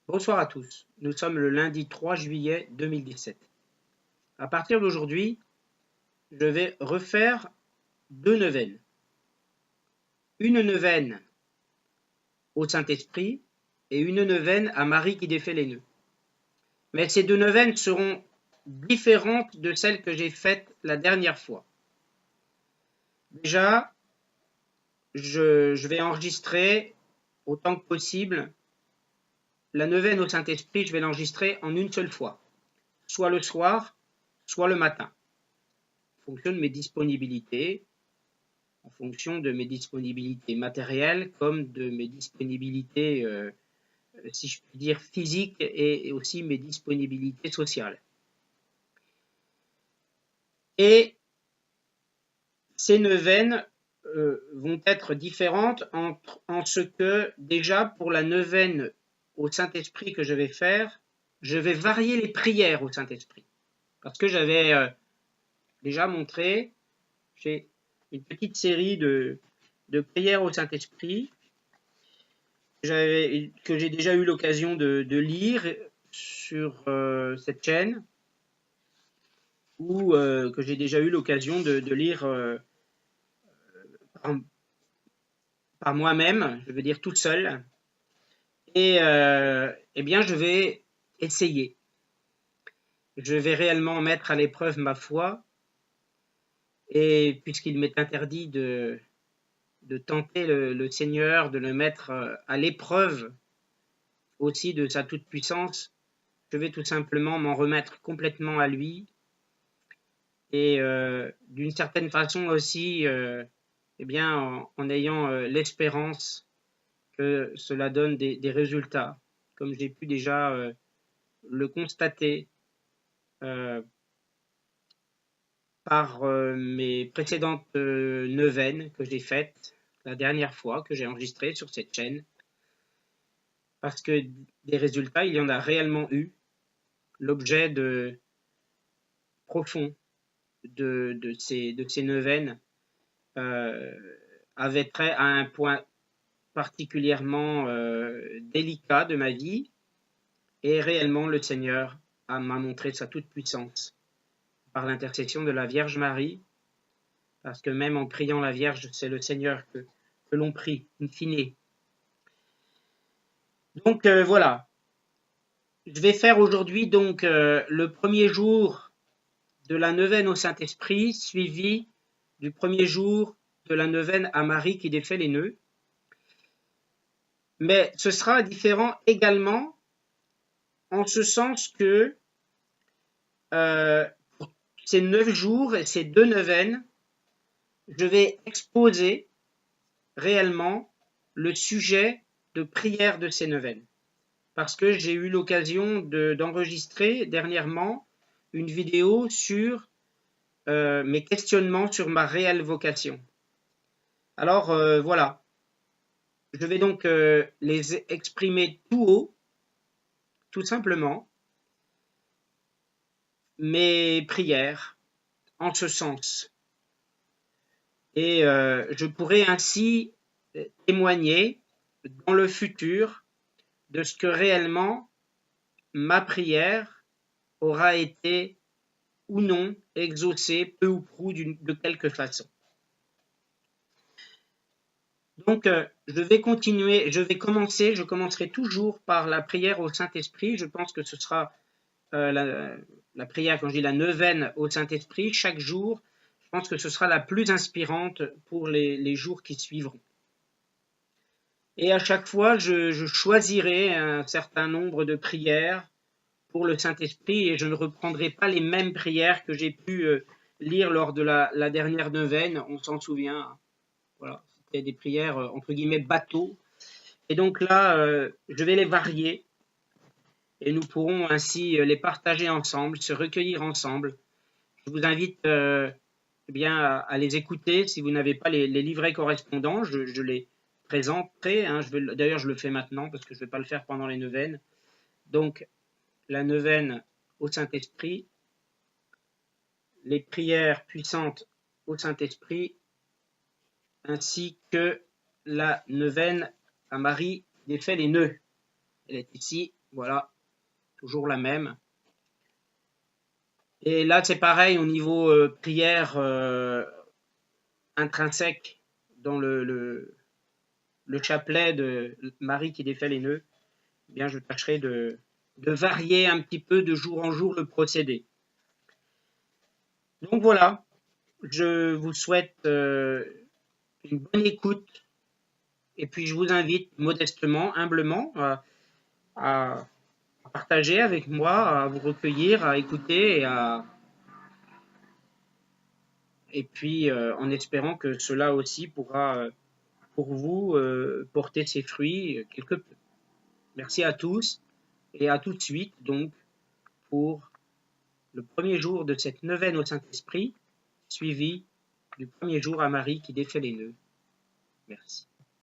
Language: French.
Bonsoir à tous, nous sommes le lundi 3 juillet 2017. À partir d'aujourd'hui, je vais refaire deux neuvaines. Une neuvaine au Saint-Esprit et une neuvaine à Marie qui défait les nœuds. Mais ces deux neuvaines seront différentes de celles que j'ai faites la dernière fois. Déjà, je vais enregistrer autant que possible la neuvaine au Saint-Esprit, je vais l'enregistrer en une seule fois, soit le soir, soit le matin, en fonction de mes disponibilités, en fonction de mes disponibilités matérielles comme de mes disponibilités, si je puis dire, physiques et aussi mes disponibilités sociales. Et ces neuvaines vont être différentes en ce que, déjà, pour la neuvaine au Saint-Esprit que je vais faire, je vais varier les prières au Saint-Esprit. Parce que j'avais déjà montré, j'ai une petite série de prières au Saint-Esprit que j'ai déjà eu l'occasion de lire sur cette chaîne, ou que j'ai déjà eu l'occasion de lire par moi-même, je veux dire toute seule. Et eh bien, je vais essayer. Je vais réellement mettre à l'épreuve ma foi, et puisqu'il m'est interdit de tenter le Seigneur, de le mettre à l'épreuve aussi de sa toute-puissance, je vais tout simplement m'en remettre complètement à lui, et d'une certaine façon aussi, eh bien, en ayant l'espérance que cela donne des résultats, comme j'ai pu déjà le constater par mes précédentes neuvaines que j'ai faites la dernière fois, que j'ai enregistrées sur cette chaîne, parce que des résultats, il y en a réellement eu. L'objet profond de ces neuvaines avait trait à un point particulièrement délicat de ma vie, et réellement le Seigneur m'a montré sa toute-puissance par l'intercession de la Vierge Marie, parce que même en priant la Vierge, c'est le Seigneur que l'on prie, in fine. Donc voilà, je vais faire aujourd'hui donc le premier jour de la neuvaine au Saint-Esprit, suivi du premier jour de la neuvaine à Marie qui défait les nœuds. Mais ce sera différent également en ce sens que pour ces 9 jours et ces deux neuvaines, je vais exposer réellement le sujet de prière de ces neuvaines. Parce que j'ai eu l'occasion d'enregistrer dernièrement une vidéo sur mes questionnements sur ma réelle vocation. Alors voilà, je vais donc les exprimer tout haut, tout simplement, mes prières en ce sens. Et je pourrai ainsi témoigner dans le futur de ce que réellement ma prière aura été ou non exaucée, peu ou prou, de quelque façon. Donc, je commencerai toujours par la prière au Saint-Esprit. Je pense que ce sera la prière, quand je dis la neuvaine au Saint-Esprit, chaque jour. Je pense que ce sera la plus inspirante pour les jours qui suivront. Et à chaque fois, je choisirai un certain nombre de prières pour le Saint-Esprit, et je ne reprendrai pas les mêmes prières que j'ai pu lire lors de la dernière neuvaine. On s'en souvient. Voilà, c'était des prières entre guillemets bateau. Et donc là, je vais les varier, et nous pourrons ainsi les partager ensemble, se recueillir ensemble. Je vous invite eh bien, à les écouter. Si vous n'avez pas les livrets correspondants, je les présenterai. Hein. D'ailleurs, je le fais maintenant parce que je ne vais pas le faire pendant les neuvaines. Donc, la neuvaine au Saint-Esprit, les prières puissantes au Saint-Esprit, ainsi que la neuvaine à Marie défait les nœuds. Elle est ici, Voilà, toujours la même. Et là, c'est pareil au niveau prière intrinsèque dans le chapelet de Marie qui défait les nœuds. Eh bien, je tâcherai de varier un petit peu de jour en jour le procédé. Donc voilà, je vous souhaite une bonne écoute et puis je vous invite modestement, humblement à partager avec moi, à vous recueillir, à écouter et puis en espérant que cela aussi pourra pour vous porter ses fruits quelque peu. Merci à tous et à tout de suite donc pour le premier jour de cette neuvaine au Saint-Esprit, suivi du premier jour à Marie qui défait les nœuds. Merci.